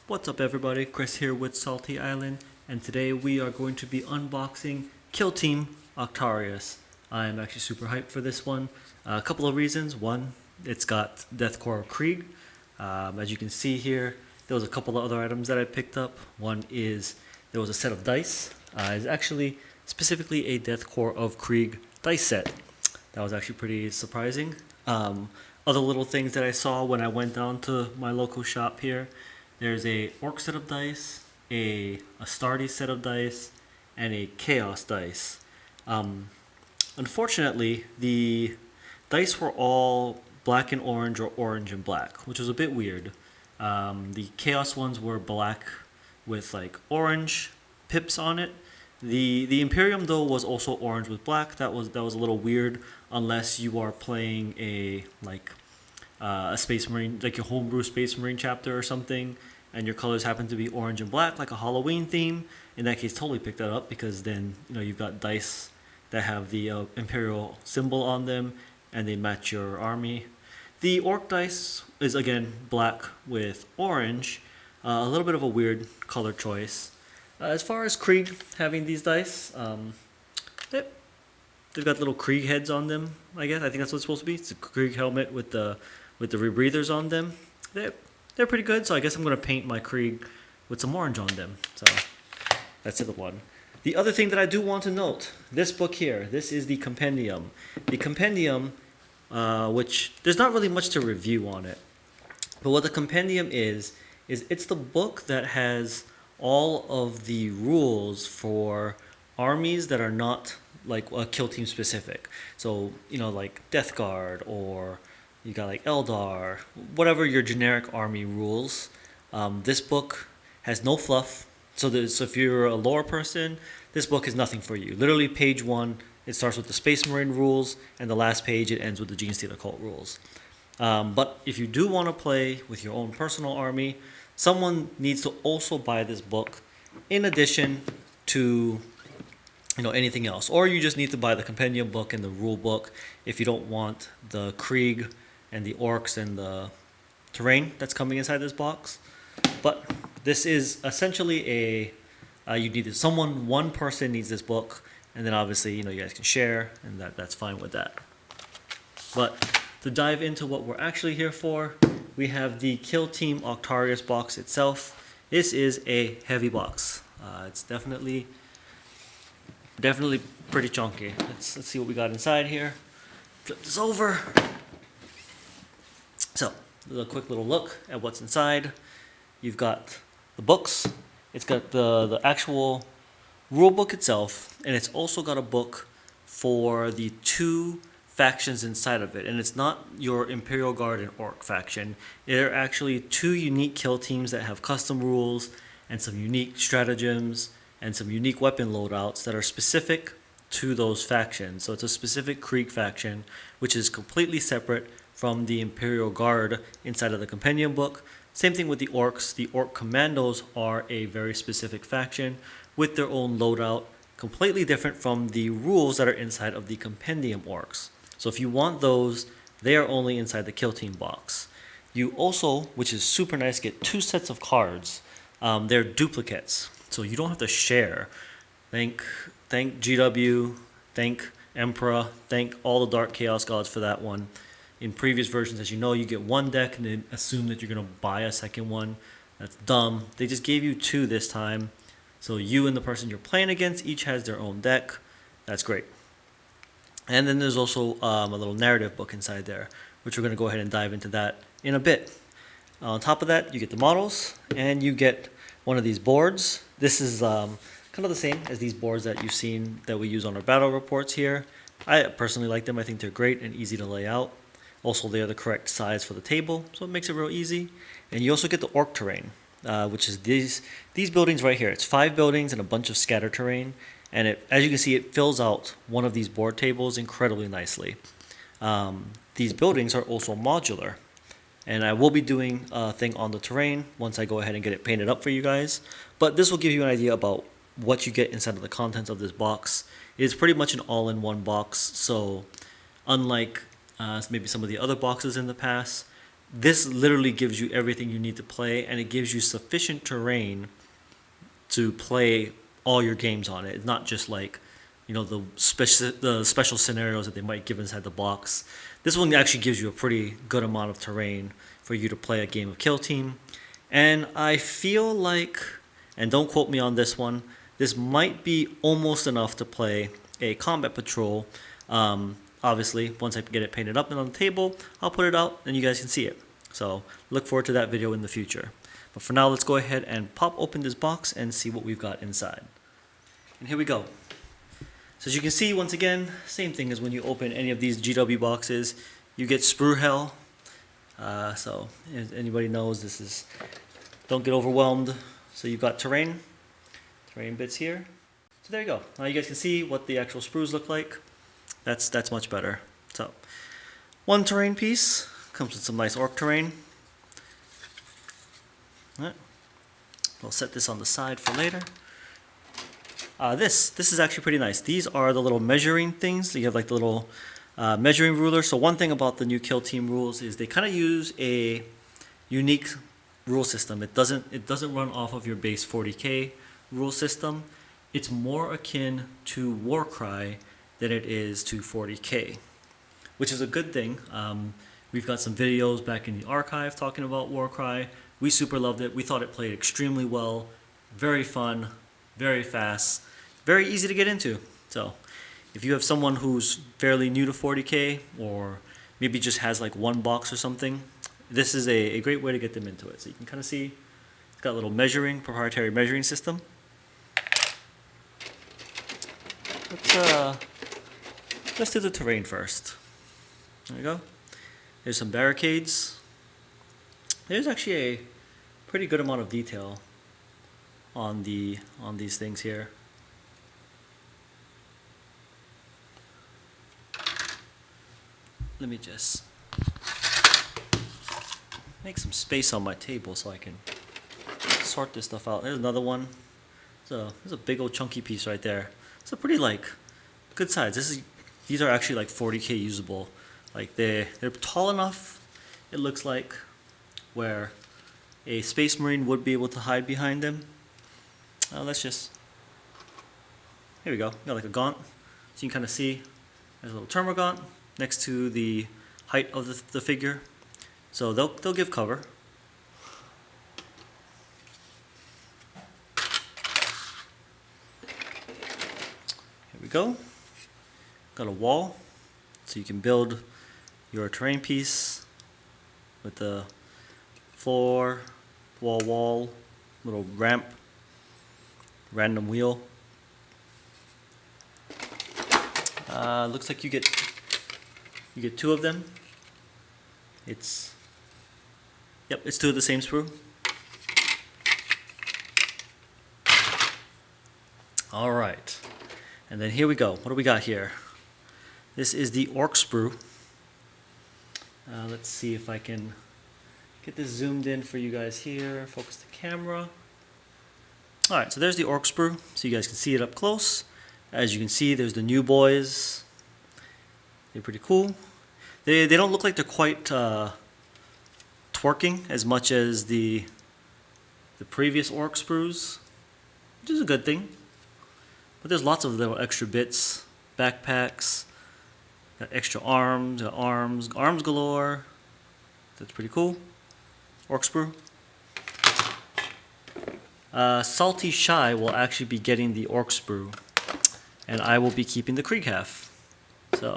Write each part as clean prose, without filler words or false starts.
What's up everybody, Chris here with Salty Island, and today we are going to be unboxing Kill Team Octarius. I'm actually super hyped for this one. A couple of reasons. One, it's got Deathcore Krieg. As you can see here, there was a couple of other items that I picked up. One is, there was a set of dice. It's actually specifically a Deathcore of Krieg dice set. That was actually pretty surprising. Other little things that I saw when I went down to my local shop here. There's a Orc set of dice, a Astartes set of dice, and a Chaos dice. Unfortunately, the dice were all black and orange or orange and black, which was a bit weird. The Chaos ones were black with like orange pips on it. The Imperium though was also orange with black. That was a little weird unless you are playing a Space Marine, like your homebrew Space Marine chapter or something, and your colors happen to be orange and black, like a Halloween theme. In that case, totally pick that up because then you've got dice that have the Imperial symbol on them, and they match your army. The Orc dice is again black with orange, a little bit of a weird color choice. As far as Krieg having these dice, they've got little Krieg heads on them. I guess I think that's what it's supposed to be. It's a Krieg helmet with the rebreathers on them. They're pretty good, so I guess I'm going to paint my Krieg with some orange on them. So that's the one. The other thing that I do want to note, this book here, this is the Compendium. The Compendium, which there's not really much to review on it, but what the Compendium is it's the book that has all of the rules for armies that are not like a kill team specific. So, like Death Guard, or you got like Eldar, whatever your generic army rules. This book has no fluff. So if you're a lore person, this book is nothing for you. Literally page 1, it starts with the Space Marine rules, and the last page it ends with the Genestealer Cult rules. But if you do want to play with your own personal army, someone needs to also buy this book in addition to anything else. Or you just need to buy the Compendium book and the rule book if you don't want the Krieg and the Orcs and the terrain that's coming inside this box. But this is essentially one person needs this book, and then obviously you guys can share, and that's fine with that. But to dive into what we're actually here for, we have the Kill Team Octarius box itself. This is a heavy box. It's definitely pretty chunky. Let's see what we got inside here. Flip this over. So, a quick little look at what's inside. You've got the books. It's got the actual rule book itself, and it's also got a book for the 2 factions inside of it. And it's not your Imperial Guard and Orc faction. They're actually 2 unique kill teams that have custom rules and some unique stratagems and some unique weapon loadouts that are specific to those factions. So it's a specific Krieg faction, which is completely separate from the Imperial Guard inside of the Compendium book. Same thing with the Orcs. The Orc Commandos are a very specific faction with their own loadout, completely different from the rules that are inside of the Compendium Orcs. So if you want those, they are only inside the Kill Team box. You also, which is super nice, get 2 sets of cards. They're duplicates, so you don't have to share. Thank GW, thank Emperor, thank all the Dark Chaos Gods for that one. In previous versions, as you know, you get 1 deck and then assume that you're going to buy a second one. That's dumb. They just gave you 2 this time. So you and the person you're playing against each has their own deck. That's great. And then there's also a little narrative book inside there, which we're going to go ahead and dive into that in a bit. On top of that, you get the models, and you get one of these boards. This is kind of the same as these boards that you've seen that we use on our battle reports here. I personally like them. I think they're great and easy to lay out. Also, they are the correct size for the table, so it makes it real easy. And you also get the Orc terrain, which is these buildings right here. It's 5 buildings and a bunch of scatter terrain. And as you can see, it fills out one of these board tables incredibly nicely. These buildings are also modular. And I will be doing a thing on the terrain once I go ahead and get it painted up for you guys. But this will give you an idea about what you get inside of the contents of this box. It's pretty much an all-in-one box, so unlike maybe some of the other boxes in the past, this literally gives you everything you need to play, and it gives you sufficient terrain to play all your games on it. It's not just like, the special scenarios that they might give inside the box. This one actually gives you a pretty good amount of terrain for you to play a game of Kill Team. And I feel like, and don't quote me on this one, this might be almost enough to play a Combat Patrol. Obviously, once I get it painted up and on the table, I'll put it out and you guys can see it. So look forward to that video in the future. But for now, let's go ahead and pop open this box and see what we've got inside. And here we go. So as you can see, once again, same thing as when you open any of these GW boxes, you get sprue hell. So as anybody knows, this is, don't get overwhelmed. So you've got terrain bits here. So there you go. Now you guys can see what the actual sprues look like. That's much better. So one terrain piece comes with some nice orc terrain. All right. We'll set this on the side for later. This is actually pretty nice. These are the little measuring things. You have like the little measuring ruler. So one thing about the new Kill Team rules is they kind of use a unique rule system. It doesn't run off of your base 40k rule system. It's more akin to Warcry than it is to 40k, which is a good thing. We've got some videos back in the archive talking about Warcry. We super loved it. We thought it played extremely well, very fun, very fast, very easy to get into. So if you have someone who's fairly new to 40k or maybe just has like one box or something, this is a great way to get them into it. So you can kind of see it's got a little proprietary measuring system. Let's do the terrain first. There we go. There's some barricades. There's actually a pretty good amount of detail on these things here. Let me just make some space on my table so I can sort this stuff out. There's another one. So there's a big old chunky piece right there. It's a pretty good size. These are actually like 40k usable. Like they're tall enough, it looks like, where a Space Marine would be able to hide behind them. Here we go. Got like a gaunt, so you can kind of see there's a little termagant next to the height of the figure, so they'll give cover. Here we go. Got a wall, so you can build your terrain piece with the floor, wall, little ramp, random wheel. Looks like you get two of them. It's two of the same sprue. All right, and then here we go. What do we got here? This is the orc sprue. Let's see if I can get this zoomed in for you guys here. Focus the camera. All right, so there's the orc sprue, so you guys can see it up close. As you can see, there's the new boys. They're pretty cool. They don't look like they're quite twerking as much as the previous orc sprues, which is a good thing. But there's lots of little extra bits, backpacks, got extra arms, arms galore. That's pretty cool. Orc sprue. Salty Shy will actually be getting the orc sprue, and I will be keeping the Krieg half. So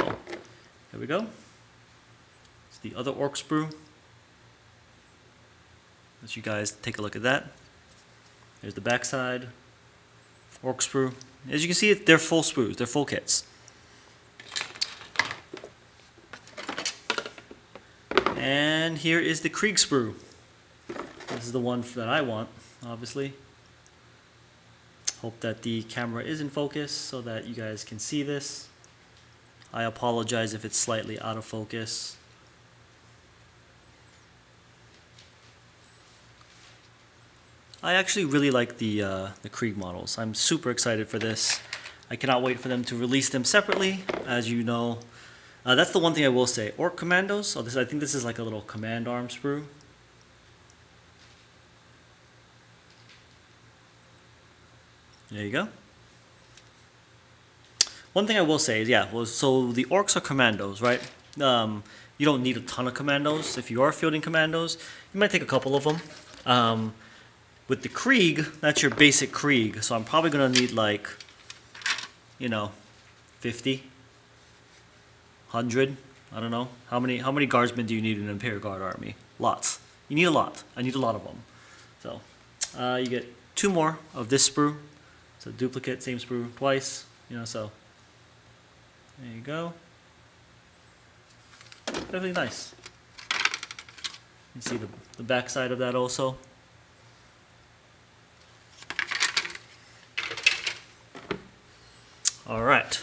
here we go. It's the other orc sprue. Let you guys take a look at that. There's the backside. Orc sprue. As you can see, they're full sprues. They're full kits. And here is the Krieg sprue. This is the one that I want, obviously. Hope that the camera is in focus so that you guys can see this. I apologize if it's slightly out of focus. I actually really like the Krieg models. I'm super excited for this. I cannot wait for them to release them separately. As you know, That's the one thing I will say. Orc Commandos. So I think this is like a little command arm sprue. There you go. One thing I will say is, so the orcs are commandos, right? You don't need a ton of commandos. If you are fielding commandos, you might take a couple of them. With the Krieg, that's your basic Krieg. So I'm probably going to need like, 50, 100. I don't know. How many guardsmen do you need in an Imperial Guard army? Lots. You need a lot. I need a lot of them. So you get 2 more of this sprue. So duplicate, same sprue twice. So there you go. Definitely nice. You can see the back side of that also. All right.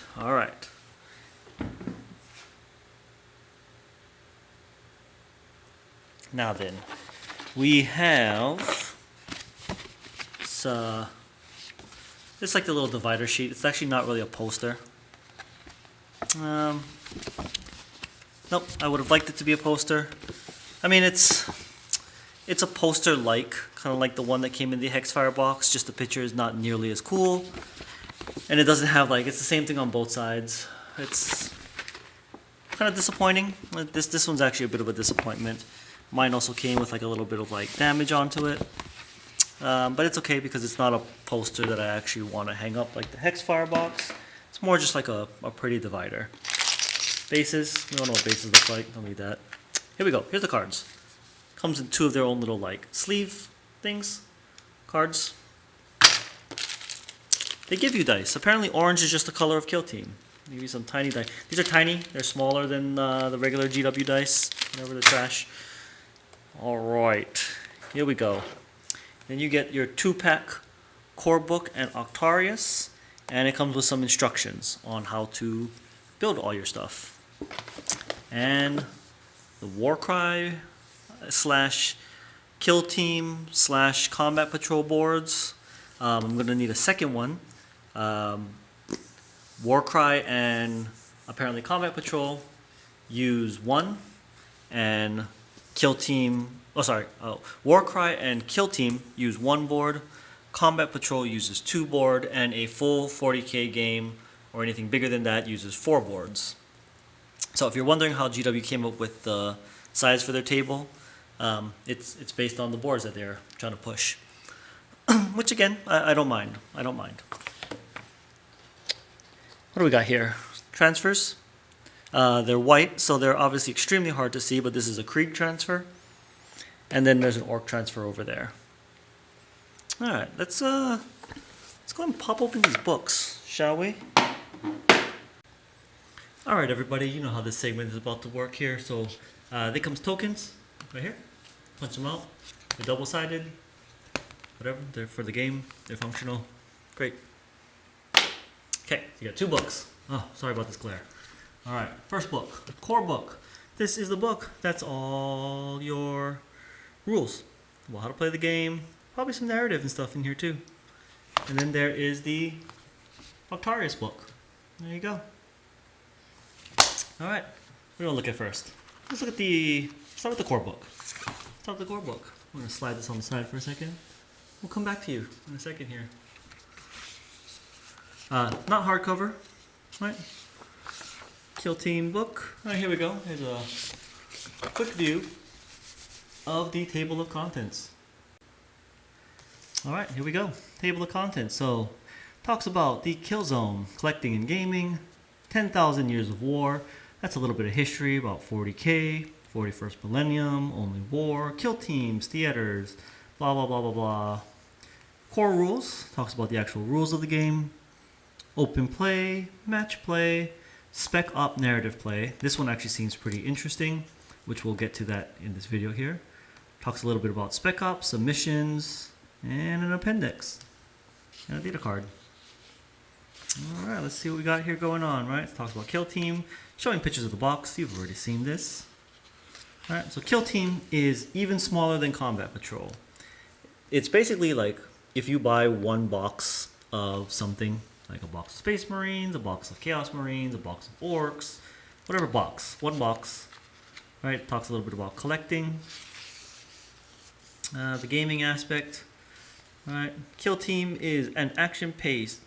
Now then, we have it's like the little divider sheet. It's actually not really a poster. Nope, I would have liked it to be a poster. I mean, it's a poster-like, kind of like the one that came in the Hexfire box, just the picture is not nearly as cool. And it doesn't have it's the same thing on both sides. It's kind of disappointing. This one's actually a bit of a disappointment. Mine also came with a little bit of damage onto it. But it's okay because it's not a poster that I actually want to hang up like the Hexfire box. It's more just like a pretty divider. Bases, we don't know what bases look like, don't need that. Here we go, here's the cards. Comes in 2 of their own little sleeve things, cards. They give you dice. Apparently orange is just the color of Kill Team. Give you some tiny dice. These are tiny, they're smaller than the regular GW dice, whenever they're trash. Alright, here we go. Then you get your 2-pack core book and Octarius, and it comes with some instructions on how to build all your stuff. And the Warcry / Kill Team / Combat Patrol boards. I'm going to need a second one. Warcry and apparently Combat Patrol use 1, and Warcry and Kill Team use 1 board. Combat Patrol uses 2 board, and a full 40k game or anything bigger than that uses 4 boards. So if you're wondering how GW came up with the size for their table, it's based on the boards that they're trying to push. Which again, I don't mind. What do we got here? Transfers. They're white, so they're obviously extremely hard to see, but this is a Krieg transfer. And then there's an Orc transfer over there. Alright, let's go and pop open these books, shall we? Alright everybody, you know how this segment is about to work here. So they comes tokens, right here. Punch them out. They're double-sided. Whatever, they're for the game. They're functional. Great. Okay, you got 2 books. Oh, sorry about this glare. Alright, first book, the core book. This is the book. That's all your rules. Well, how to play the game. Probably some narrative and stuff in here too. And then there is the Octarius book. There you go. Alright, we're going to look at first. Let's start with the core book. Start with the core book. I'm going to slide this on the side for a second. We'll come back to you in a second here. Not hardcover, right? Kill Team book. All right, here we go. Here's a quick view of the table of contents. All right, here we go. Table of contents. So, talks about the kill zone, collecting and gaming, 10,000 years of war. That's a little bit of history about 40k, 41st millennium, only war, kill teams, theaters, blah blah blah blah blah. Core rules talks about the actual rules of the game. Open play, match play, spec op narrative play. This one actually seems pretty interesting, which we'll get to that in this video here. Talks a little bit about spec ops, submissions, and an appendix, and a data card. All right, let's see what we got here going on, right? It talks about Kill Team, showing pictures of the box. You've already seen this. All right, so Kill Team is even smaller than Combat Patrol. It's basically like if you buy one box of something, like a box of Space Marines, a box of Chaos Marines, a box of Orcs, whatever box, one box, right? Talks a little bit about collecting, the gaming aspect. Alright, Kill Team is an action-packed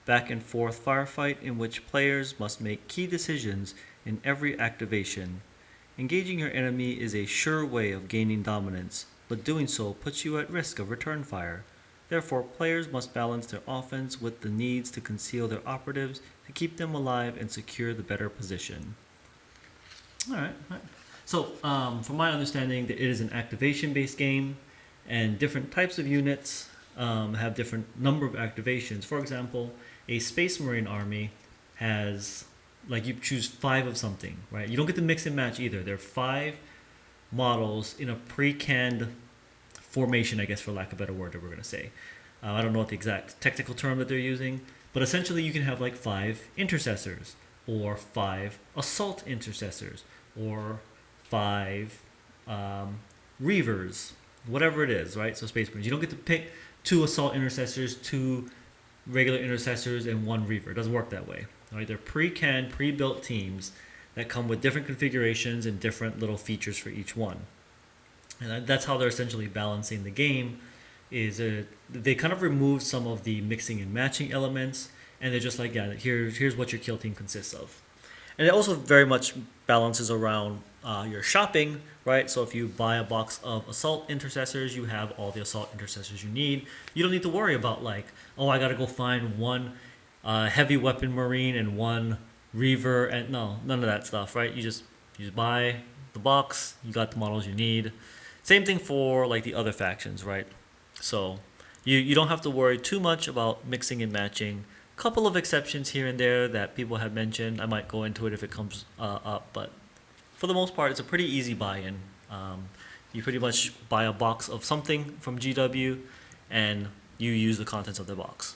back and forth firefight in which players must make key decisions in every activation. Engaging your enemy is a sure way of gaining dominance, but doing so puts you at risk of return fire. Therefore, players must balance their offense with the needs to conceal their operatives to keep them alive and secure the better position. Alright. So, from my understanding, it is an activation-based game, and different types of units have different number of activations. For example, a Space Marine army has, like, you choose 5 of something, right? You don't get to mix and match either. There are 5 models in a pre-canned formation, I guess, for lack of a better word that we're going to say. I don't know what the exact technical term that they're using, but essentially you can have like 5 intercessors, or 5 assault intercessors, or 5 reavers, whatever it is, right? So Space Marines, you don't get to pick 2 assault intercessors, 2 regular intercessors, and 1 reaver. It doesn't work that way. Right? They're pre-canned, pre-built teams that come with different configurations and different little features for each one. And that's how they're essentially balancing the game. They kind of remove some of the mixing and matching elements, and they're just like, yeah, here's what your kill team consists of. And it also very much balances around your shopping, right? So if you buy a box of assault intercessors, you have all the assault intercessors you need. You don't need to worry about like, oh, I gotta go find 1 heavy weapon marine and 1 reaver, and no, none of that stuff, right? You just buy the box, you got the models you need. Same thing for like the other factions, right? So you don't have to worry too much about mixing and matching. Couple of exceptions here and there that people have mentioned. I might go into it if it comes up, but for the most part, it's a pretty easy buy-in. You pretty much buy a box of something from GW, and you use the contents of the box.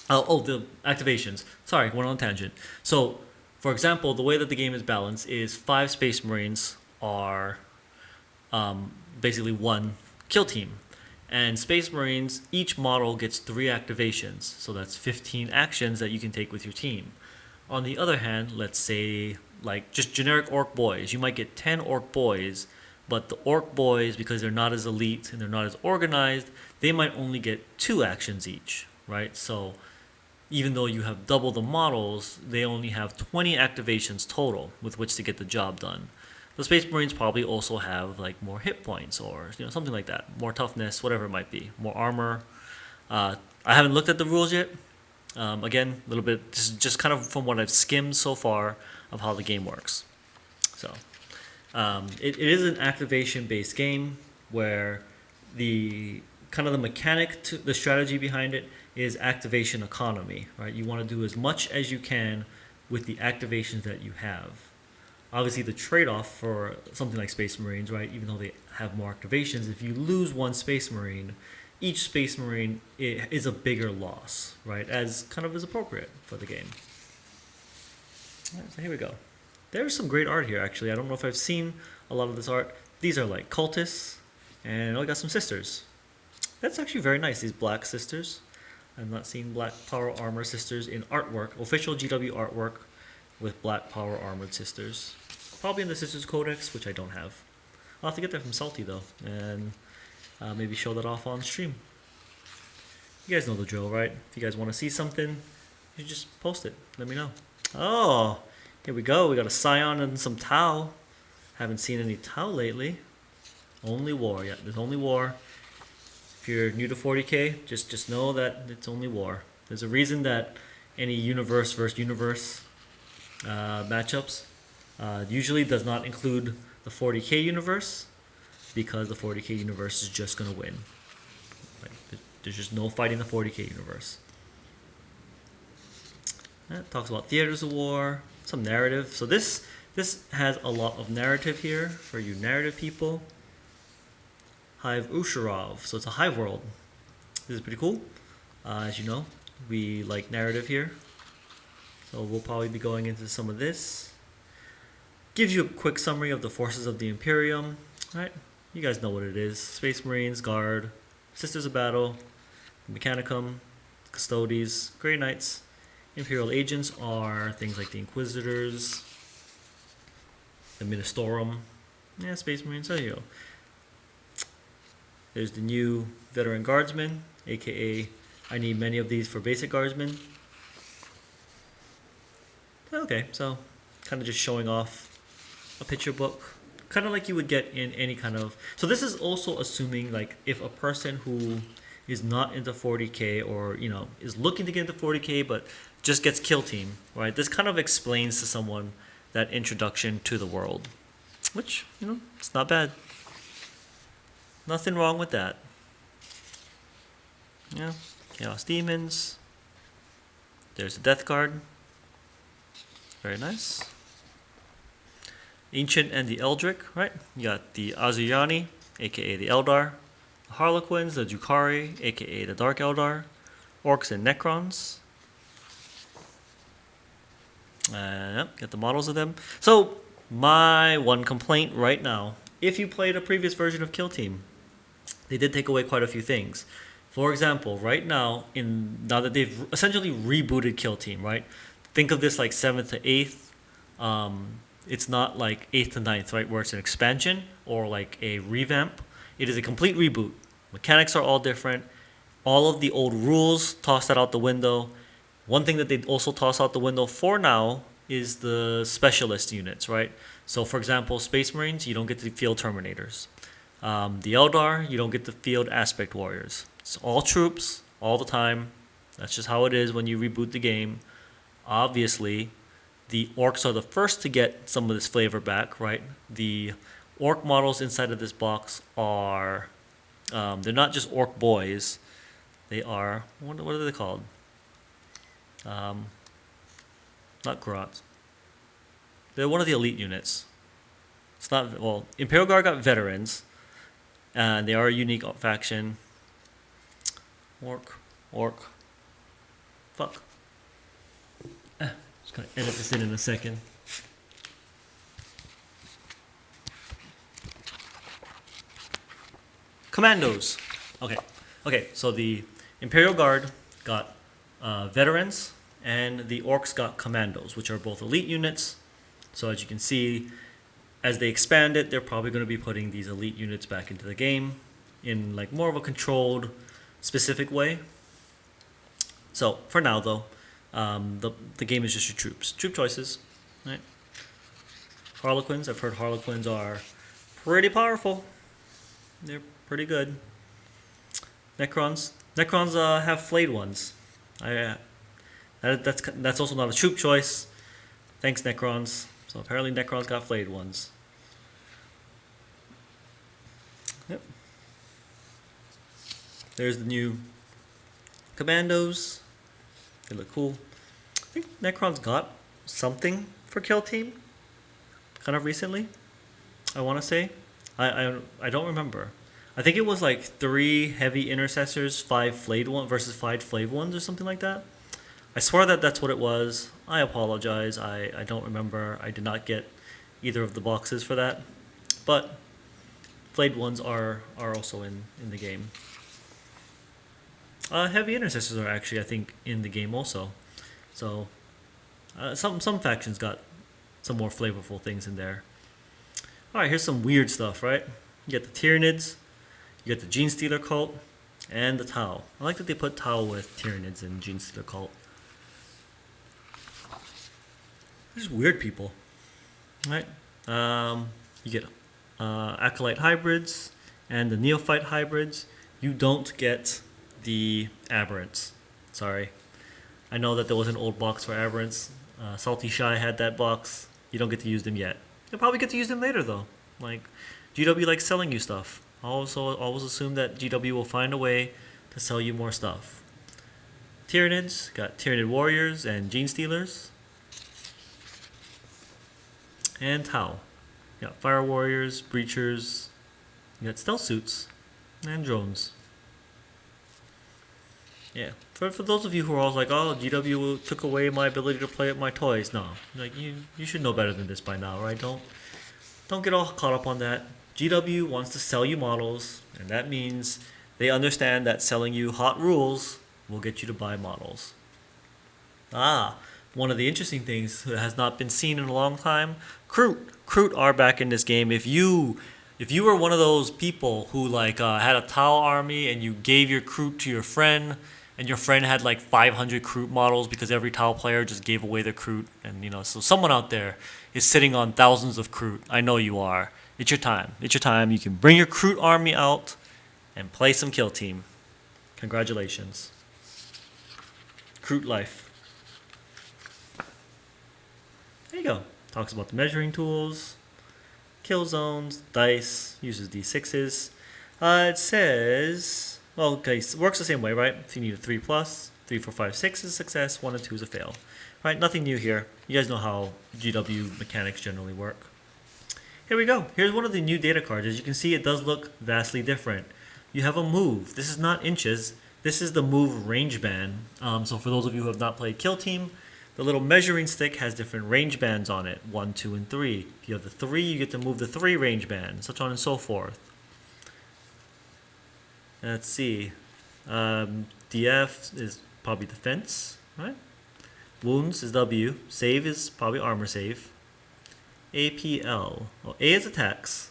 The activations. Sorry, went on a tangent. So, for example, the way that the game is balanced is 5 Space Marines are basically 1 kill team. And Space Marines, each model gets 3 activations. So that's 15 actions that you can take with your team. On the other hand, let's say like just generic Orc Boys. You might get 10 Orc Boys, but the Orc Boys, because they're not as elite and they're not as organized, they might only get 2 actions each, right? So even though you have double the models, they only have 20 activations total with which to get the job done. The Space Marines probably also have like more hit points, or something like that, more toughness, whatever it might be, more armor. I haven't looked at the rules yet. Again, a little bit just kind of from what I've skimmed so far of how the game works. So it is an activation-based game where the kind of the mechanic, the strategy behind it is activation economy, right? You want to do as much as you can with the activations that you have. Obviously, the trade-off for something like Space Marines, right, even though they have more activations, if you lose 1 Space Marine, each Space Marine is a bigger loss, right, as kind of is appropriate for the game. All right, so here we go. There's some great art here, actually. I don't know if I've seen a lot of this art. These are like cultists, and I got some sisters. That's actually very nice, these black sisters. I've not seen black power armor sisters in artwork, official GW artwork with black power armored sisters. Probably in the Sisters Codex, which I don't have. I'll have to get that from Salty though, and maybe show that off on stream. You guys know the drill, right? If you guys want to see something, you just post it. Let me know. Oh, here we go. We got a Scion and some Tau. Haven't seen any Tau lately. Only War. Yeah, there's only War. If you're new to 40k, just know that it's only War. There's a reason that any universe versus universe matchups usually does not include the 40k universe, because the 40k universe is just going to win. Like, there's just no fighting the 40k universe. It talks about theaters of war, some narrative. So this has a lot of narrative here for you narrative people. Hive Usharov, so it's a hive world. This is pretty cool. As you know, we like narrative here. So we'll probably be going into some of this. Gives you a quick summary of the forces of the Imperium. Right? You guys know what it is. Space Marines, Guard, Sisters of Battle, Mechanicum, Custodes, Grey Knights, Imperial agents are things like the Inquisitors, the Ministorum, yeah, Space Marines. There you go. There's the new Veteran Guardsman, aka I need many of these for basic Guardsmen. Okay, so kind of just showing off a picture book, kind of like you would get in any kind of. So this is also assuming like if a person who is not into 40k or is looking to get into 40k but just gets kill team, right? This kind of explains to someone that introduction to the world, which it's not bad. Nothing wrong with that. Yeah, Chaos Demons. There's the Death Guard. Very nice. Ancient and the Eldric, right? You got the Azuyani, aka the Eldar. The Harlequins, the Drukhari, aka the Dark Eldar. Orcs and Necrons. Yep, get the models of them. So, my one complaint right now, if you played a previous version of Kill Team, they did take away quite a few things. For example, right now, now that they've essentially rebooted Kill Team, right? Think of this like 7th to 8th. It's not like 8th to 9th, right? Where it's an expansion or like a revamp. It is a complete reboot. Mechanics are all different. All of the old rules, toss that out the window. One thing that they also toss out the window for now is the specialist units, right? So for example, Space Marines, you don't get to field Terminators. The Eldar, you don't get to field Aspect Warriors. It's all troops, all the time. That's just how it is when you reboot the game. Obviously, the Orcs are the first to get some of this flavor back, right? The Orc models inside of this box are, they're not just Orc boys. They are, what are they called? Not Grots. They're one of the elite units. It's not, well, Imperial Guard got veterans, and they are a unique faction. Orc. Fuck. Just gonna edit this in a second. Commandos. Okay. So the Imperial Guard got veterans, and the Orcs got Commandos, which are both elite units. So as you can see, as they expand it, they're probably going to be putting these elite units back into the game in like more of a controlled, specific way. So for now, though, the game is just your troops, troop choices, right? Harlequins. I've heard Harlequins are pretty powerful. They're pretty good. Necrons have flayed ones. That's also not a troop choice. Thanks, Necrons. So apparently Necrons got flayed ones. Yep. There's the new Commandos. They look cool. I think Necrons got something for Kill Team kind of recently, I want to say. I don't remember. I think it was like 3 heavy intercessors, 5 flayed ones versus 5 flayed ones or something like that. I swear that's what it was. I apologize. I don't remember. I did not get either of the boxes for that. But flayed ones are also in the game. Heavy intercessors are actually, I think, in the game also. So some factions got some more flavorful things in there. All right, here's some weird stuff, right? You get the Tyranids, you get the Gene Stealer cult, and the Tau. I like that they put Tau with Tyranids and Gene Stealer cult. There's weird people, right? You get Acolyte hybrids and the Neophyte hybrids. You don't get the Aberrants. Sorry. I know that there was an old box for Aberrants. Salty Shy had that box. You don't get to use them yet. You'll probably get to use them later, though. Like, GW likes selling you stuff. Also, always assume that GW will find a way to sell you more stuff. Tyranids, got Tyranid Warriors and Gene Stealers. And Tau. You got Fire Warriors, Breachers, you got Stealth Suits, and Drones. Yeah, for those of you who are always like, oh, GW took away my ability to play with my toys. No, like you should know better than this by now, right? Don't get all caught up on that. GW wants to sell you models, and that means they understand that selling you hot rules will get you to buy models. One of the interesting things that has not been seen in a long time, Kroot are back in this game. If you were one of those people who like had a Tau army and you gave your Kroot to your friend, and your friend had like 500 Kroot models because every Tau player just gave away their Kroot, and so someone out there is sitting on thousands of Kroot. I know you are. It's your time. It's your time. You can bring your Kroot army out and play some Kill Team. Congratulations. Kroot life. There you go. Talks about the measuring tools, kill zones, dice, uses d6s. It says, well, okay, it works the same way, right? If you need a 3+, 3, 4, 5, 6 is a success, 1 and 2 is a fail. Right, nothing new here. You guys know how GW mechanics generally work. Here we go. Here's one of the new data cards. As you can see, it does look vastly different. You have a move. This is not inches. This is the move range band. So for those of you who have not played Kill Team, the little measuring stick has different range bands on it. 1, 2, and 3. If you have the 3, you get to move the 3 range band, such on and so forth. Let's see. DF is probably defense, right? Wounds is W. Save is probably armor save. APL. Well, A is attacks.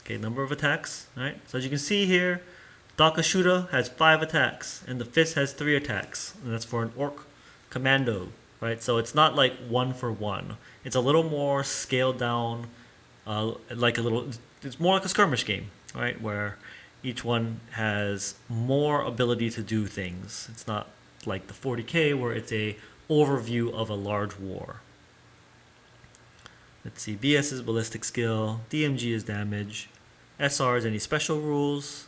Okay, number of attacks. Right. So as you can see here, Dakashuda has 5 attacks, and the Fist has 3 attacks, and that's for an Orc Kommando. Right. So it's not like 1 for 1. It's a little more scaled down, like a little. It's more like a skirmish game, right, where each one has more ability to do things. It's not like the 40k where it's a overview of a large war. Let's see, BS is ballistic skill, DMG is damage, SR is any special rules.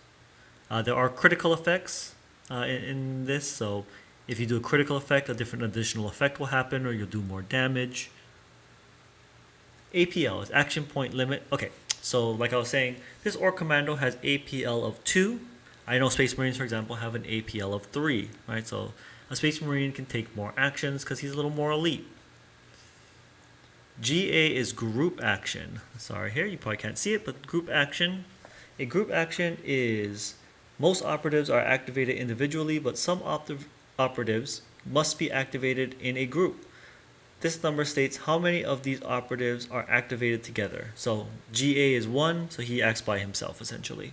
There are critical effects in this, so if you do a critical effect, a different additional effect will happen, or you'll do more damage. APL is action point limit. Okay, so like I was saying, this Orc Commando has APL of 2. I know Space Marines, for example, have an APL of 3, right? So a Space Marine can take more actions because he's a little more elite. GA is group action. Sorry here, you probably can't see it, but group action. A group action is most operatives are activated individually, but some operatives must be activated in a group. This number states how many of these operatives are activated together. So GA is 1, so he acts by himself essentially.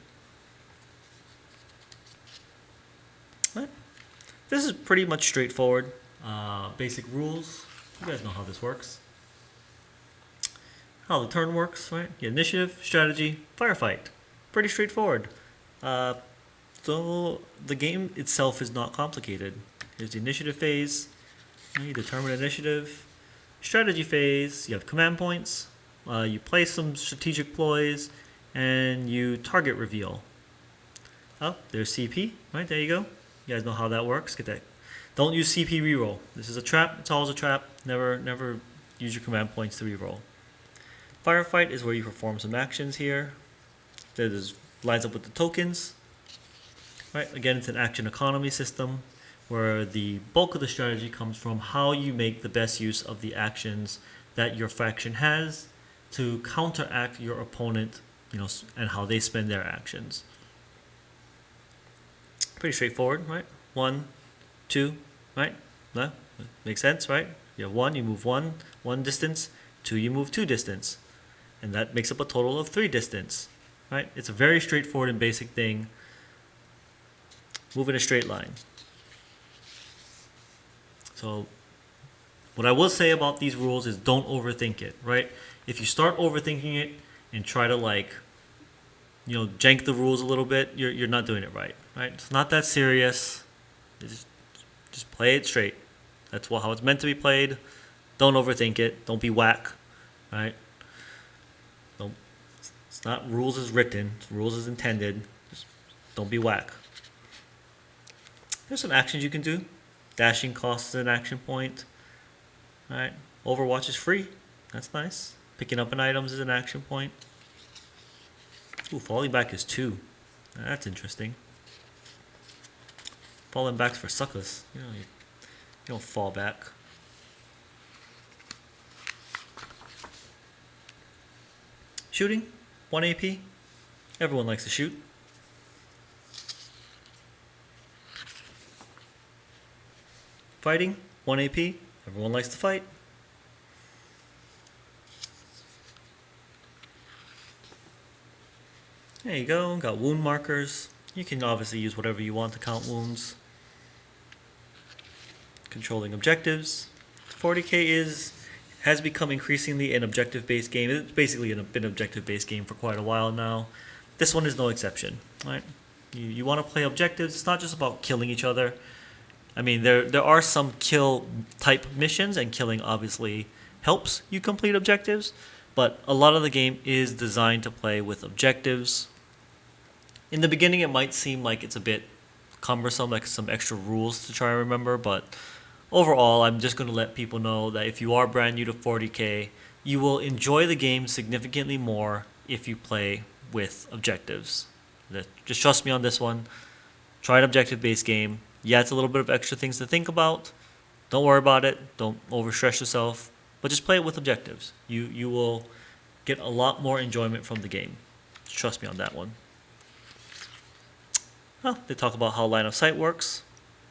Right. This is pretty much straightforward. Basic rules. You guys know how this works. How the turn works, right? You get initiative, strategy, firefight. Pretty straightforward. So the game itself is not complicated. Here's the initiative phase. You determine initiative. Strategy phase, you have command points. You place some strategic ploys, and you target reveal. Oh, there's CP, right? There you go. You guys know how that works. Get that. Don't use CP reroll. This is a trap. It's always a trap. Never use your command points to reroll. Firefight is where you perform some actions here. That lines up with the tokens. Right. Again, it's an action economy system where the bulk of the strategy comes from how you make the best use of the actions that your faction has to counteract your opponent, and how they spend their actions. Pretty straightforward, right? 1, 2, right? No? Makes sense, right? You have 1, you move 1 distance. 2, you move 2 distance. And that makes up a total of 3 distance, right? It's a very straightforward and basic thing. Move in a straight line. So what I will say about these rules is don't overthink it, right? If you start overthinking it and try to jank the rules a little bit, you're not doing it right? It's not that serious. Just play it straight. That's how it's meant to be played. Don't overthink it. Don't be whack, right? It's not rules as written. It's rules as intended. Just don't be whack. There's some actions you can do. Dashing costs an action point. All right. Overwatch is free. That's nice. Picking up an item is an action point. Ooh, falling back is 2. That's interesting. Falling back's for suckers. You don't fall back. Shooting, 1 AP. Everyone likes to shoot. Fighting, 1 AP. Everyone likes to fight. There you go. Got wound markers. You can obviously use whatever you want to count wounds. Controlling objectives. 40k has become increasingly an objective-based game. It's basically been an objective-based game for quite a while now. This one is no exception. Right? You want to play objectives. It's not just about killing each other. I mean, there are some kill type missions, and killing obviously helps you complete objectives. But a lot of the game is designed to play with objectives. In the beginning, it might seem like it's a bit cumbersome, like some extra rules to try and remember, but overall, I'm just going to let people know that if you are brand new to 40k, you will enjoy the game significantly more if you play with objectives. Just trust me on this one. Try an objective-based game. Yeah, it's a little bit of extra things to think about. Don't worry about it. Don't overstress yourself. But just play it with objectives. You will get a lot more enjoyment from the game. Just trust me on that one. Well, they talk about how line of sight works,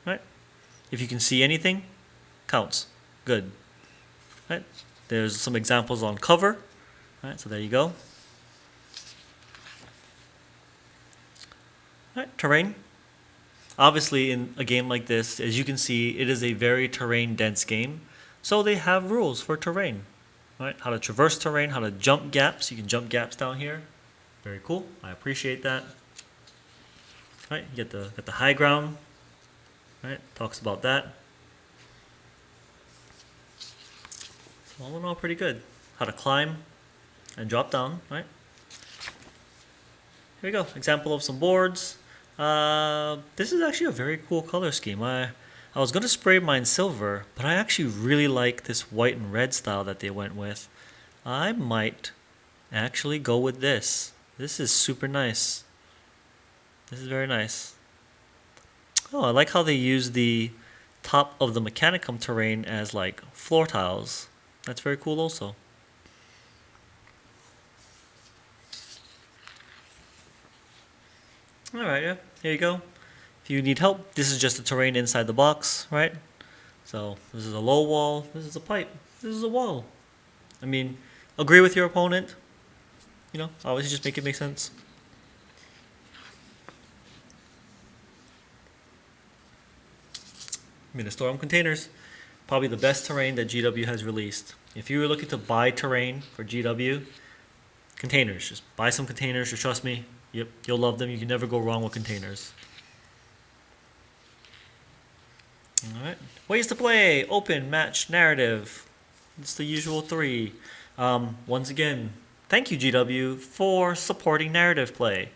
right? If you can see anything, counts. Good. Right? There's some examples on cover. Right, so there you go. Right, terrain. Obviously, in a game like this, as you can see, it is a very terrain-dense game. So they have rules for terrain. Right? How to traverse terrain, how to jump gaps. You can jump gaps down here. Very cool. I appreciate that. Right, you get the high ground. Right, talks about that. So all in all, pretty good. How to climb and drop down. Right. Here we go. Example of some boards. This is actually a very cool color scheme. I was gonna spray mine silver, but I actually really like this white and red style that they went with. I might actually go with this. This is super nice. This is very nice. Oh, I like how they use the top of the Mechanicum terrain as like floor tiles. That's very cool also. Alright, yeah, here you go. If you need help, this is just the terrain inside the box, right? So this is a low wall, this is a pipe, this is a wall. I mean, agree with your opponent. You know, obviously just make it make sense. Storm containers, probably the best terrain that GW has released. If you were looking to buy terrain for GW, containers, just buy some containers, just trust me. Yep, you'll love them. You can never go wrong with containers. Alright, ways to play: open, match, narrative. It's the usual three. Once again, thank you GW for supporting narrative play.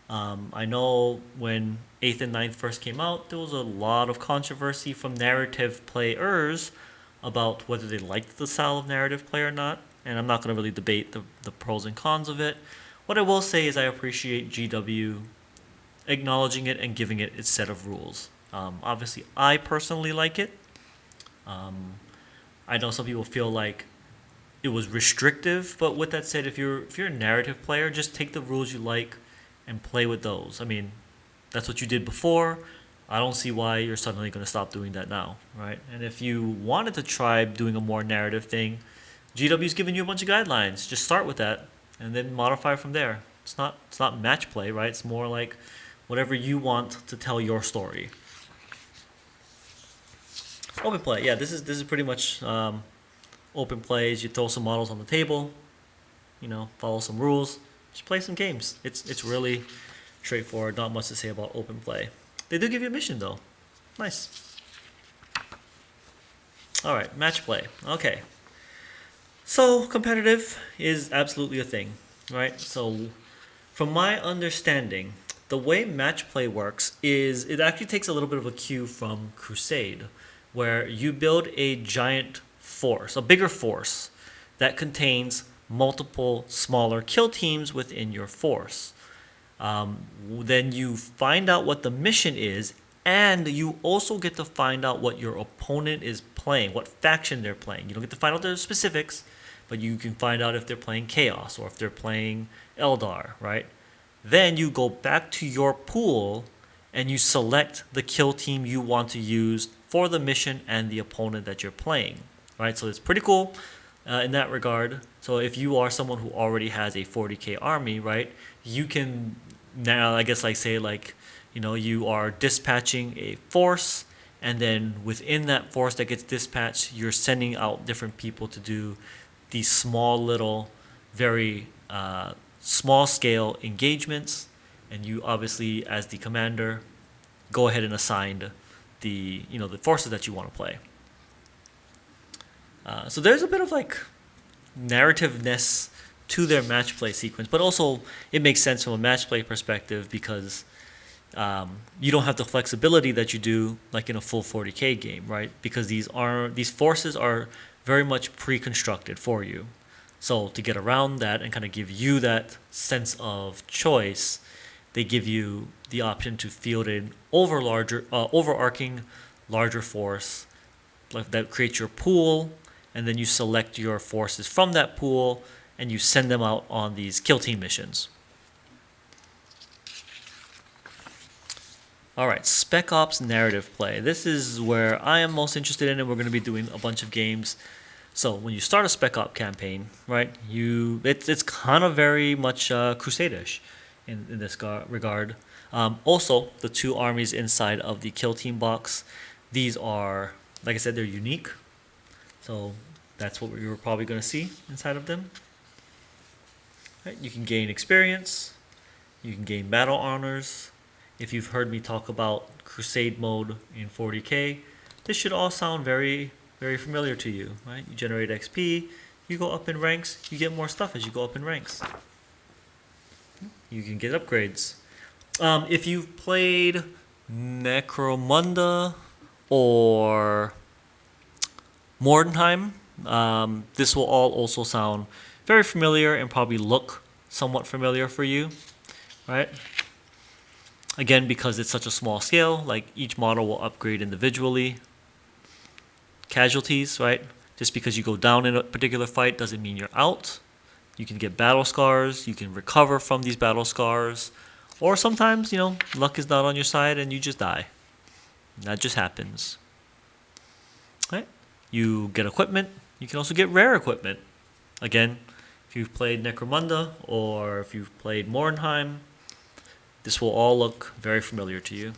I know when 8th and 9th first came out, there was a lot of controversy from narrative players about whether they liked the style of narrative play or not, and I'm not going to really debate the pros and cons of it. What I will say is I appreciate GW acknowledging it and giving it its set of rules. Obviously, I personally like it. I know some people feel like it was restrictive, but with that said, if you're a narrative player, just take the rules you like and play with those. I mean, that's what you did before. I don't see why you're suddenly going to stop doing that now, right? And if you wanted to try doing a more narrative thing, GW's giving you a bunch of guidelines. Just start with that and then modify from there. It's not match play, right? It's more like whatever you want to tell your story. Open play, yeah. This is pretty much open plays. You throw some models on the table, you know, follow some rules, just play some games. It's really straightforward. Not much to say about open play. They do give you a mission though. Nice. All right, match play. Okay. So competitive is absolutely a thing, right? So from my understanding, the way match play works is it actually takes a little bit of a cue from Crusade, where you build a giant force, a bigger force that contains multiple smaller kill teams within your force. Then you find out what the mission is, and you also get to find out what your opponent is playing, what faction they're playing. You don't get to find out their specifics, but you can find out if they're playing Chaos or if they're playing Eldar, right? Then you go back to your pool and you select the kill team you want to use for the mission and the opponent that you're playing, right? So it's pretty cool in that regard. So if you are someone who already has a 40k army, right, you can now, I guess, like say like, you know, you are dispatching a force, and then within that force that gets dispatched, you're sending out different people to do these small little, very small scale engagements, and you obviously, as the commander, go ahead and assign the the forces that you want to play. So there's a bit of like narrativeness to their match play sequence, but also it makes sense from a match play perspective because you don't have the flexibility that you do like in a full 40k game, right? Because these forces are very much pre-constructed for you. So to get around that and kind of give you that sense of choice, they give you the option to field an overarching larger force that creates your pool, and then you select your forces from that pool and you send them out on these kill team missions. Alright, Spec Ops narrative play. This is where I am most interested in, and we're going to be doing a bunch of games. So when you start a Spec Op campaign, right, it's kind of very much Crusade-ish in this regard. Also, the two armies inside of the kill team box, these are, like I said, they're unique. So that's what you're probably going to see inside of them. Right, you can gain experience, you can gain battle honors. If you've heard me talk about Crusade mode in 40k, this should all sound very, very familiar to you, right? You generate XP, you go up in ranks, you get more stuff as you go up in ranks. You can get upgrades. If you've played Necromunda or Mordenheim, this will all also sound very familiar and probably look somewhat familiar for you, right? Again, because it's such a small scale, like each model will upgrade individually. Casualties, right? Just because you go down in a particular fight doesn't mean you're out. You can get battle scars, you can recover from these battle scars, or sometimes, luck is not on your side and you just die. That just happens. Right? You get equipment, you can also get rare equipment. Again, if you've played Necromunda or if you've played Mordenheim, this will all look very familiar to you.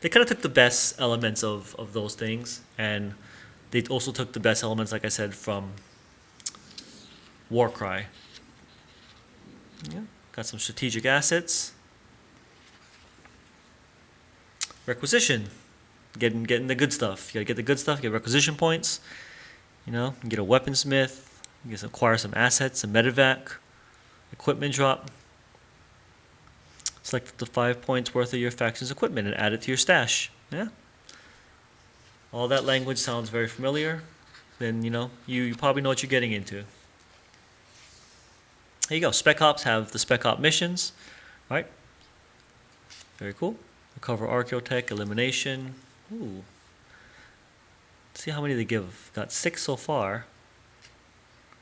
They kind of took the best elements of those things, and they also took the best elements, like I said, from Warcry. Yeah, got some strategic assets. Requisition, getting the good stuff. You gotta get the good stuff. Get requisition points. You get a weaponsmith. You can acquire some assets, a medevac, equipment drop. Select the 5 points worth of your faction's equipment and add it to your stash. Yeah. All that language sounds very familiar. Then, you probably know what you're getting into. There you go. Spec Ops have the Spec Op missions. Right? Very cool. Recover Archaeotech, Elimination. Ooh. Let's see how many they give. Got 6 so far.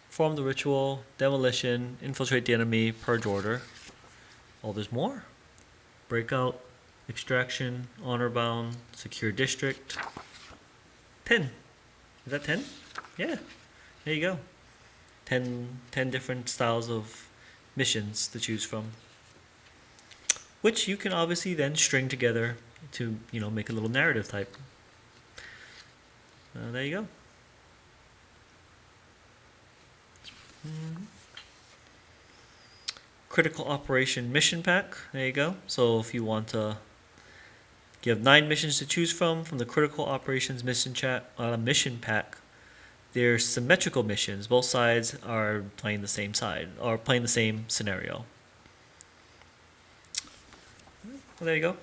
Perform the ritual, demolition, infiltrate the enemy, purge order. Oh, there's more. Breakout, extraction, honor bound, secure district. 10. Is that 10? Yeah. There you go. 10 different styles of missions to choose from, which you can obviously then string together to make a little narrative type. There you go. Critical Operation Mission Pack. There you go. So if you want to, you have 9 missions to choose from the Critical Operations Mission Pack. They're symmetrical missions. Both sides are playing the same side, or playing the same scenario. Well, there you go.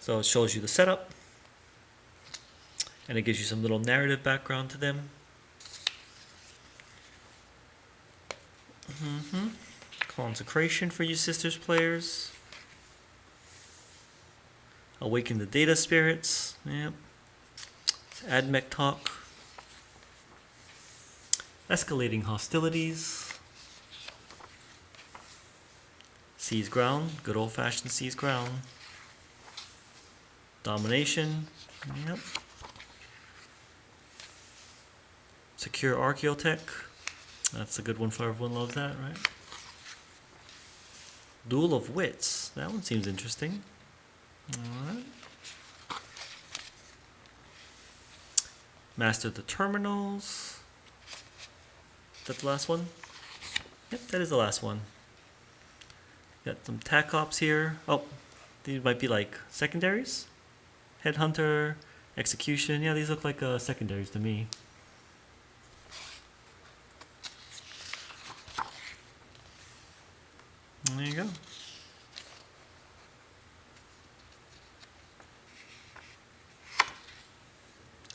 So it shows you the setup, and it gives you some little narrative background to them. Consecration for you Sisters players. Awaken the Data Spirits. Yep. Admech Talk. Escalating Hostilities. Seize ground. Good old-fashioned seize ground. Domination. Yep. Secure Archaeotech. That's a good one for everyone loves that, right? Duel of Wits. That one seems interesting. Alright. Master the Terminals. Is that the last one? Yep, that is the last one. Got some TAC ops here. Oh, these might be like secondaries? Headhunter, Execution. Yeah, these look like secondaries to me. There you go.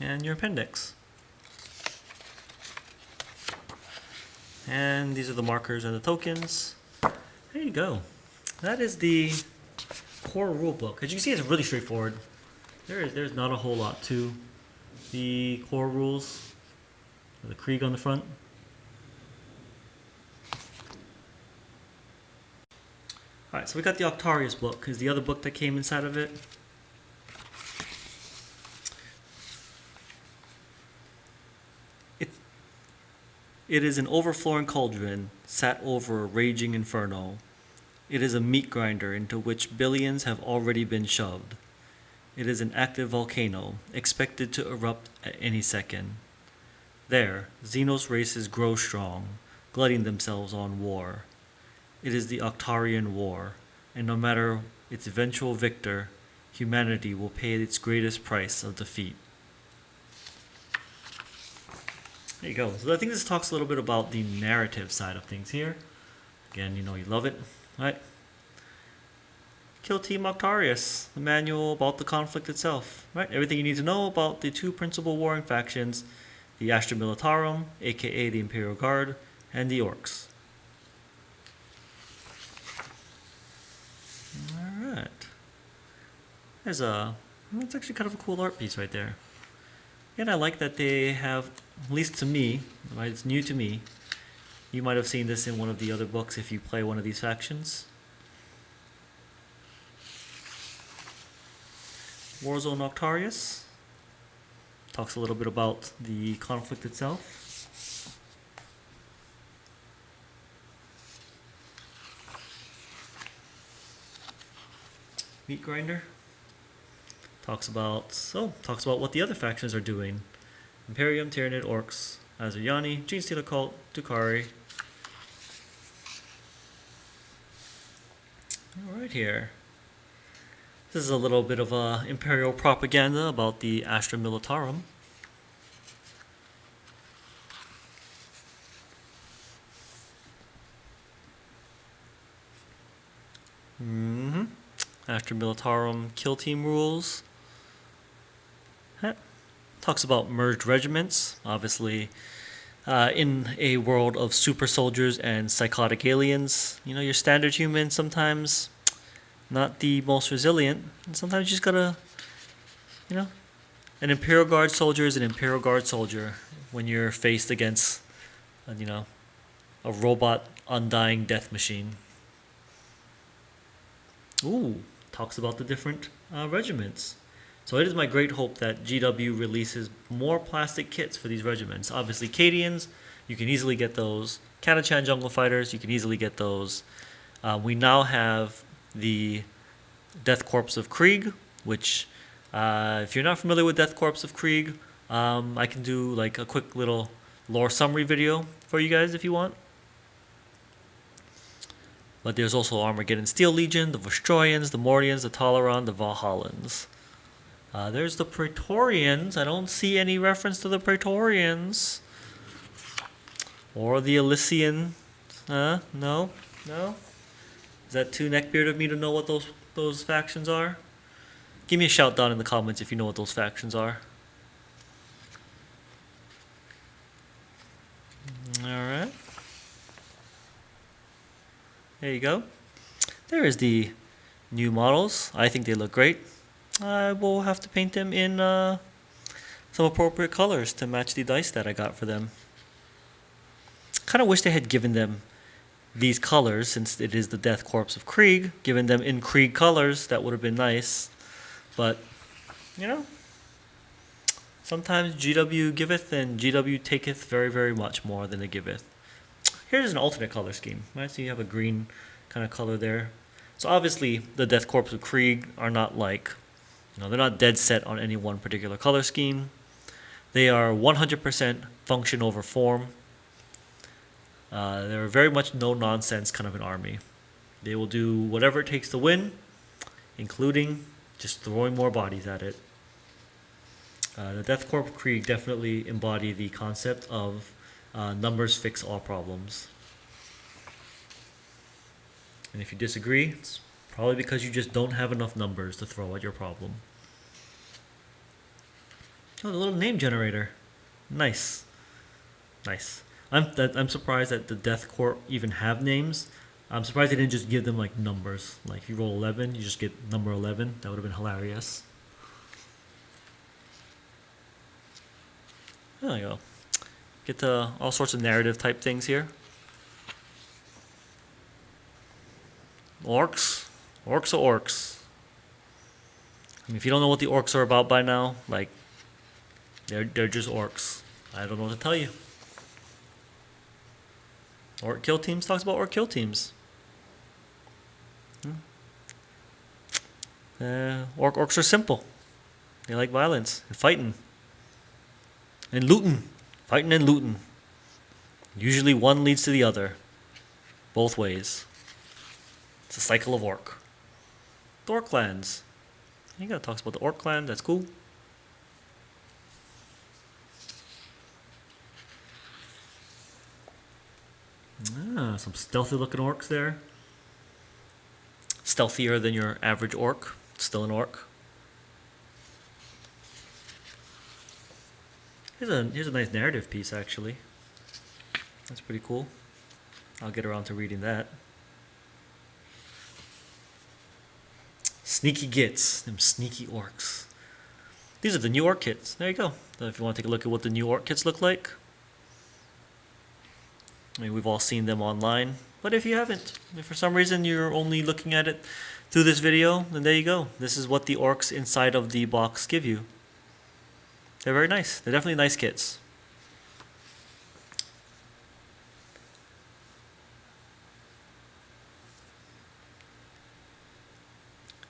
And your appendix. And these are the markers and the tokens. There you go. That is the core rulebook. As you can see, it's really straightforward. There's not a whole lot to the core rules. The Krieg on the front. Alright, so we got the Octarius book, is the other book that came inside of it. It is an overflowing cauldron, sat over a raging inferno. It is a meat grinder into which billions have already been shoved. It is an active volcano, expected to erupt at any second. There, Xenos races grow strong, glutting themselves on war. It is the Octarian War, and no matter its eventual victor, humanity will pay its greatest price of defeat. There you go. So I think this talks a little bit about the narrative side of things here. Again, you know you love it, right? Kill Team Octarius, the manual about the conflict itself, right? Everything you need to know about the two principal warring factions, the Astra Militarum, aka the Imperial Guard, and the Orcs. Alright. That's actually kind of a cool art piece right there. And I like that they have, at least to me, right, it's new to me. You might have seen this in one of the other books if you play one of these factions. Warzone Octarius talks a little bit about the conflict itself. Meat Grinder talks about what the other factions are doing. Imperium, Tyranid, Orcs, Azuryani, Gene Stealer Cult, Dukari. Alright here. This is a little bit of Imperial propaganda about the Astra Militarum. Astra Militarum kill team rules. Talks about merged regiments, obviously in a world of super soldiers and psychotic aliens. You know, your standard human sometimes not the most resilient, and sometimes you just gotta, you know, an Imperial Guard soldier is an Imperial Guard soldier when you're faced against, you know, a robot undying death machine. Ooh, talks about the different regiments. So it is my great hope that GW releases more plastic kits for these regiments. Obviously, Cadians, you can easily get those. Catachan Jungle Fighters, you can easily get those. We now have the Death Corps of Krieg, which, if you're not familiar with Death Corps of Krieg, I can do like a quick little lore summary video for you guys if you want. But there's also Armageddon Steel Legion, the Vostroyans, the Mordians, the Toleran, the Valhallans. There's the Praetorians. I don't see any reference to the Praetorians. Or the Elysian. No. Is that too neckbeard of me to know what those factions are? Give me a shout down in the comments if you know what those factions are. Alright. There you go. There is the new models. I think they look great. I will have to paint them in some appropriate colors to match the dice that I got for them. Kind of wish they had given them these colors, since it is the Death Corps of Krieg, giving them in Krieg colors, that would have been nice. But, you know, sometimes GW giveth and GW taketh very, very much more than it giveth. Here's an alternate color scheme, right? So you have a green kind of color there. So obviously the Death Corps of Krieg are not like, they're not dead set on any one particular color scheme. They are 100% function over form. They're very much no-nonsense kind of an army. They will do whatever it takes to win, including just throwing more bodies at it. The Death Corps of Krieg definitely embody the concept of numbers fix all problems. And if you disagree, it's probably because you just don't have enough numbers to throw at your problem. Oh, the little name generator. Nice. Nice. I'm surprised that the Death Corps even have names. I'm surprised they didn't just give them like numbers. Like if you roll 11, you just get number 11. That would have been hilarious. There you go. Get to all sorts of narrative type things here. Orcs. Orcs are orcs. I mean, if you don't know what the orcs are about by now, like, they're just orcs. I don't know what to tell you. Orc kill teams talks about orc kill teams. Orcs are simple. They like violence and fighting. And looting. Fighting and looting. Usually one leads to the other. Both ways. It's a cycle of orc. The orc clans. You gotta talk about the orc clan, that's cool. Some stealthy looking orcs there. Stealthier than your average orc. Still an orc. Here's a nice narrative piece actually. That's pretty cool. I'll get around to reading that. Sneaky gits, them sneaky orcs. These are the new orc kits. There you go. So if you want to take a look at what the new orc kits look like. I mean, we've all seen them online. But if you haven't, if for some reason you're only looking at it through this video, then there you go. This is what the orcs inside of the box give you. They're very nice. They're definitely nice kits.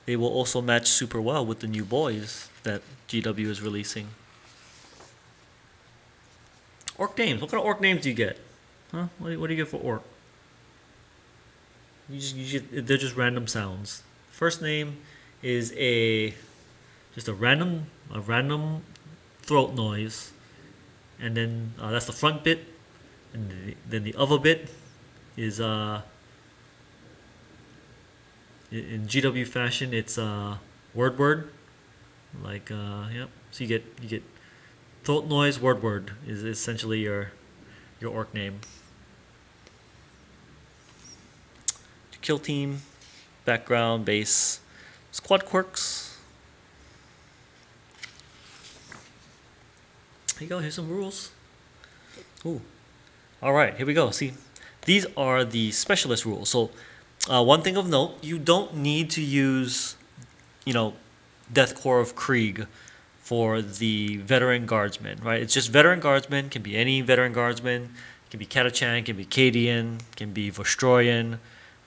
They will also match super well with the new boys that GW is releasing. Orc names. What kind of orc names do you get? Huh? What do you get for orc? They're just random sounds. First name is just a random throat noise, and then that's the front bit, and then the other bit is in GW fashion, it's word, like yep. So you get throat noise word is essentially your orc name. Kill team, background, base, squad quirks. Here you go. Here's some rules. Ooh. All right, here we go. See, these are the specialist rules. So, one thing of note: you don't need to use, Death Corps of Krieg for the veteran guardsman, right? It's just veteran guardsman. Can be any veteran guardsman. Can be Catachan. Can be Cadian. Can be Vostroyan.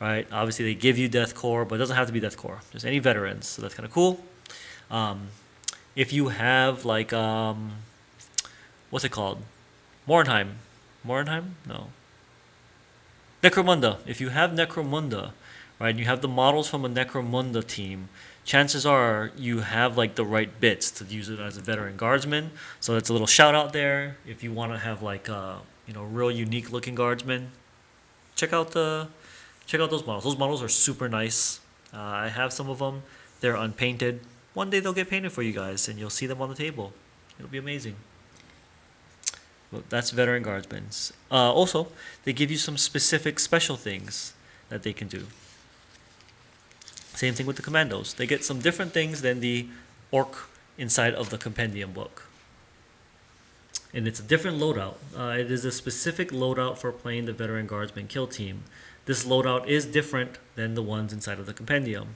Right? Obviously, they give you Death Corps, but it doesn't have to be Death Corps. Just any veterans, so that's kind of cool. If you have like what's it called? Morinheim? No. Necromunda. If you have Necromunda, right, and you have the models from a Necromunda team, chances are you have like the right bits to use it as a veteran guardsman. So that's a little shout out there. If you want to have like real unique looking guardsmen, check out those models. Those models are super nice. I have some of them. They're unpainted. One day they'll get painted for you guys, and you'll see them on the table. It'll be amazing. Well, that's veteran guardsmen. Also, they give you some specific special things that they can do. Same thing with the commandos. They get some different things than the orc inside of the compendium book. And it's a different loadout. It is a specific loadout for playing the veteran guardsman kill team this loadout is different than the ones inside of the compendium.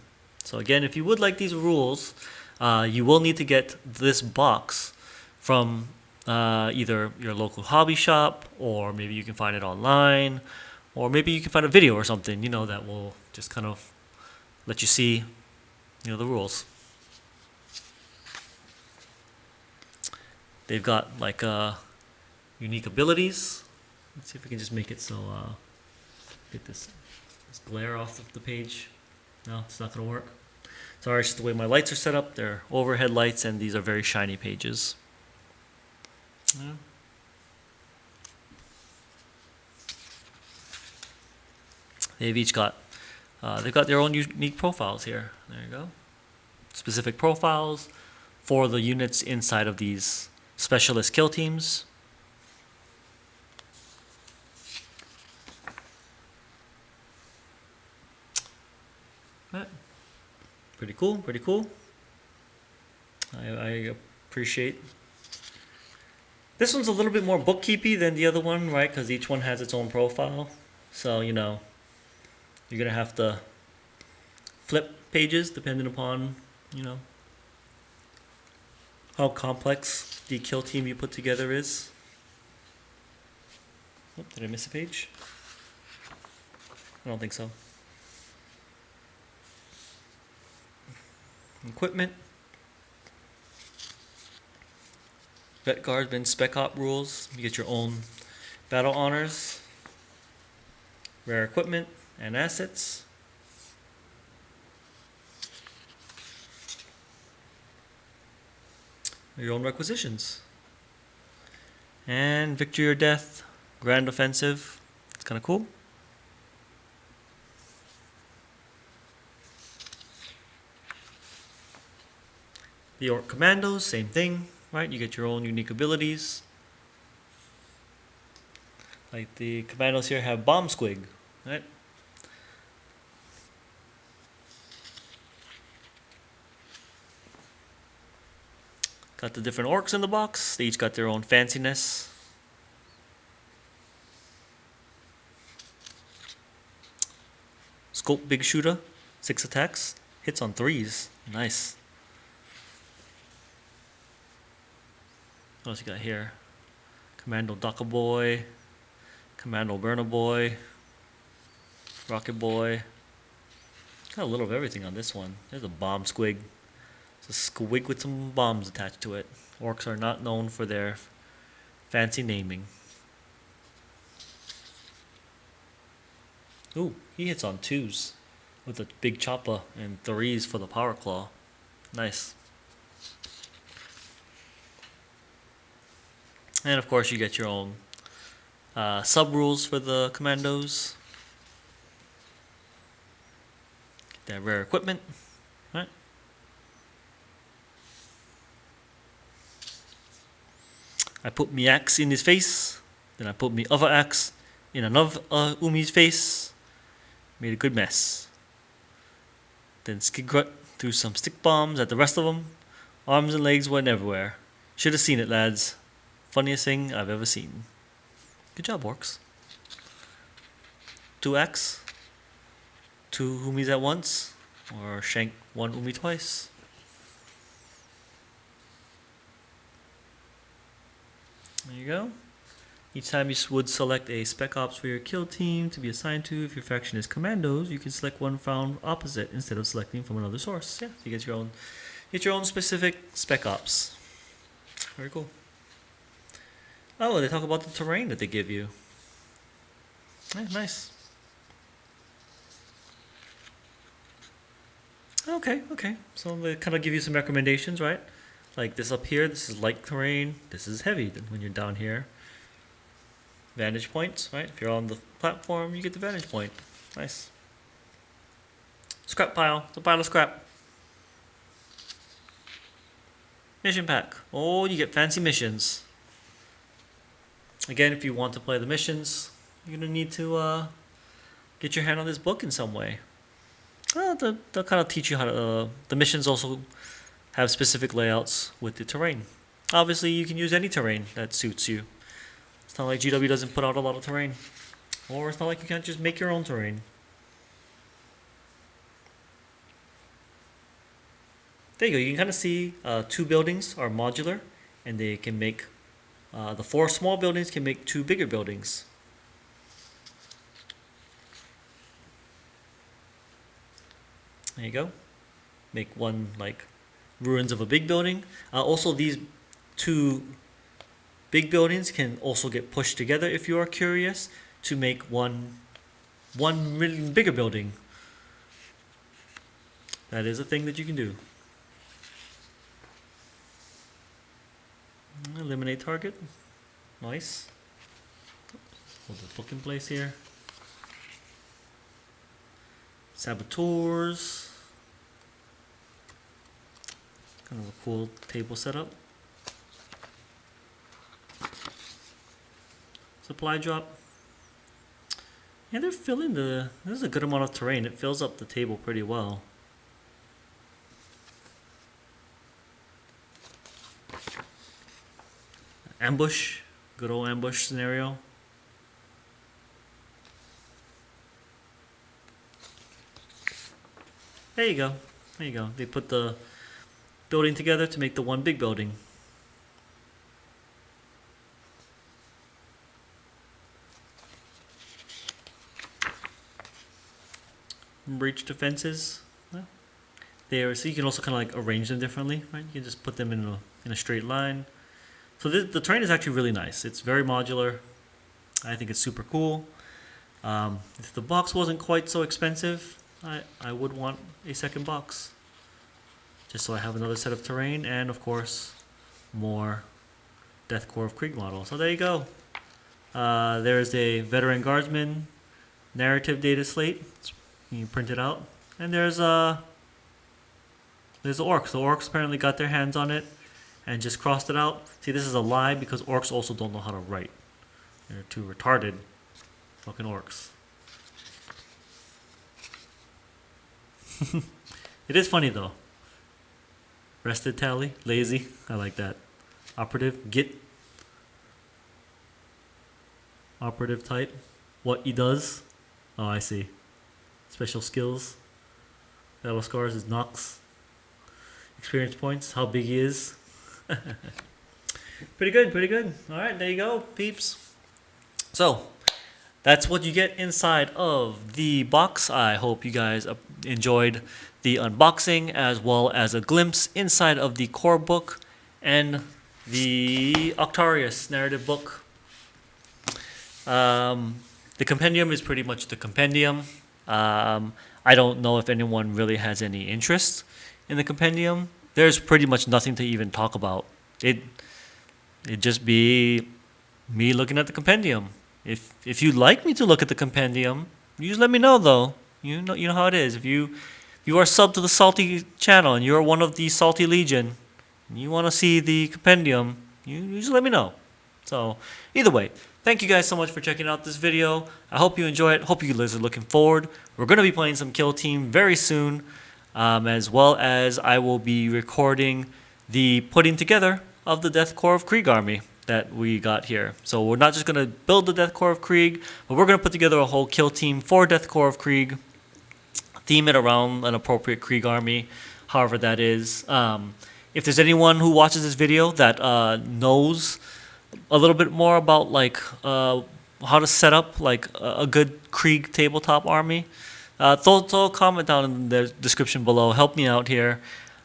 So again, if you would like these rules, you will need to get this box from either your local hobby shop, or maybe you can find it online, or maybe you can find a video or something, that will just kind of let you see, the rules. They've got like unique abilities. Let's see if we can just make it so get this glare off of the page. No, it's not going to work. Sorry, it's just the way my lights are set up. They're overhead lights, and these are very shiny pages. Yeah. They've each got their own unique profiles here. There you go. Specific profiles for the units inside of these specialist kill teams. Right. Pretty cool, pretty cool. I appreciate. This one's a little bit more bookkeepy than the other one, right? Because each one has its own profile. So, you're going to have to flip pages depending upon, how complex the kill team you put together is. Oh, did I miss a page? I don't think so. Equipment. Vet Guardsman Spec Op rules. You get your own battle honors, rare equipment, and assets. Your own requisitions. And Victory or Death, Grand Offensive. It's kind of cool. The Orc Commandos, same thing, right? You get your own unique abilities. Like the Commandos here have Bomb Squig, right? Got the different orcs in the box. They each got their own fanciness. Scope Big Shooter, 6 attacks, hits on 3s. Nice. What else you got here? Commando Docker Boy, Commando Burner Boy, Rocket Boy. Got a little of everything on this one. There's a Bomb Squig. It's a squig with some bombs attached to it. Orcs are not known for their fancy naming. Ooh, he hits on 2s with a big chopper and 3s for the power claw. Nice. And of course you get your own sub-rules for the commandos. Get that rare equipment. Right. I put me axe in his face. Then I put me other axe in another Umi's face. Made a good mess. Then Skidgrut threw some stick bombs at the rest of them. Arms and legs went everywhere. Should have seen it, lads. Funniest thing I've ever seen. Good job, orcs. 2 axe. 2 Umis at once. Or shank 1 Umi twice. There you go. Each time you would select a Spec Ops for your kill team to be assigned to. If your faction is Commandos, you can select one found opposite instead of selecting from another source. Yeah, so you get your own specific Spec Ops. Very cool. Oh, they talk about the terrain that they give you. Yeah, nice. Okay. So they kind of give you some recommendations, right? Like this up here, this is light terrain. This is heavy when you're down here. Vantage points, right? If you're on the platform, you get the vantage point. Nice. Scrap pile. It's a pile of scrap. Mission pack. Oh, you get fancy missions. Again, if you want to play the missions, you're going to need to get your hand on this book in some way. Well, they'll kind of teach you how to... the missions also have specific layouts with the terrain. Obviously, you can use any terrain that suits you. It's not like GW doesn't put out a lot of terrain. Or it's not like you can't just make your own terrain. There you go. You can kind of see 2 buildings are modular, and they can make the 4 small buildings can make 2 bigger buildings. There you go. Make one like ruins of a big building. Also, these 2 big buildings can also get pushed together if you are curious to make one really bigger building. That is a thing that you can do. Eliminate target. Nice. Hold the book in place here. Saboteurs. Kind of a cool table setup. Supply drop. Yeah, they're filling this is a good amount of terrain. It fills up the table pretty well. Ambush. Good old ambush scenario. There you go. There you go. They put the building together to make the one big building. Breach defenses. There, so you can also kind of like arrange them differently, right? You can just put them in a straight line. So the terrain is actually really nice. It's very modular. I think it's super cool. If the box wasn't quite so expensive, I would want a second box. Just so I have another set of terrain and, of course, more Death Korps of Krieg models. So there you go. There's a Veteran Guardsman narrative data slate. You print it out. And there's the orcs. The orcs apparently got their hands on it and just crossed it out. See, this is a lie because orcs also don't know how to write. They're too retarded. Fucking orcs. It is funny though. Rested tally, lazy. I like that. Operative, git. Operative type. What he does. Oh, I see. Special skills. Battle scars is Nox. Experience points, how big he is. Pretty good, pretty good. Alright, there you go, peeps. So, that's what you get inside of the box. I hope you guys enjoyed the unboxing as well as a glimpse inside of the core book and the Octarius narrative book. The compendium is pretty much the compendium. I don't know if anyone really has any interest in the compendium. There's pretty much nothing to even talk about. It'd just be me looking at the compendium. If you'd like me to look at the compendium, you just let me know though. You know how it is. If you are subbed to the Salty channel and you're one of the Salty Legion, and you want to see the compendium, you just let me know. So either way, thank you guys so much for checking out this video. I hope you enjoy it. Hope you guys are looking forward. We're going to be playing some Kill Team very soon, as well as I will be recording the putting together of the Death Korps of Krieg army that we got here. So we're not just going to build the Death Korps of Krieg, but we're going to put together a whole Kill Team for Death Korps of Krieg, theme it around an appropriate Krieg army, however that is. If there's anyone who watches this video that knows a little bit more about like how to set up like a good Krieg tabletop army, throw a comment down in the description below. Help me out here.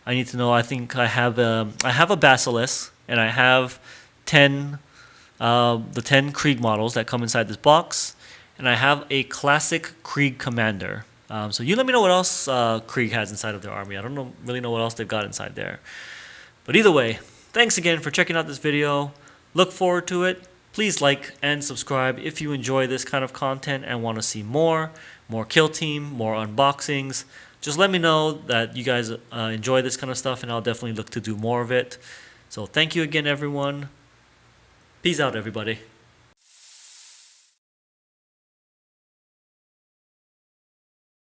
I need to know. I think I have a Basilisk and I have the 10 Krieg models that come inside this box, and I have a classic Krieg commander. So you let me know what else Krieg has inside of their army. I don't really know what else they've got inside there. But either way, thanks again for checking out this video. Look forward to it. Please like and subscribe if you enjoy this kind of content and want to see more Kill Team, more unboxings. Just let me know that you guys enjoy this kind of stuff, and I'll definitely look to do more of it. So thank you again, everyone. Peace out, everybody.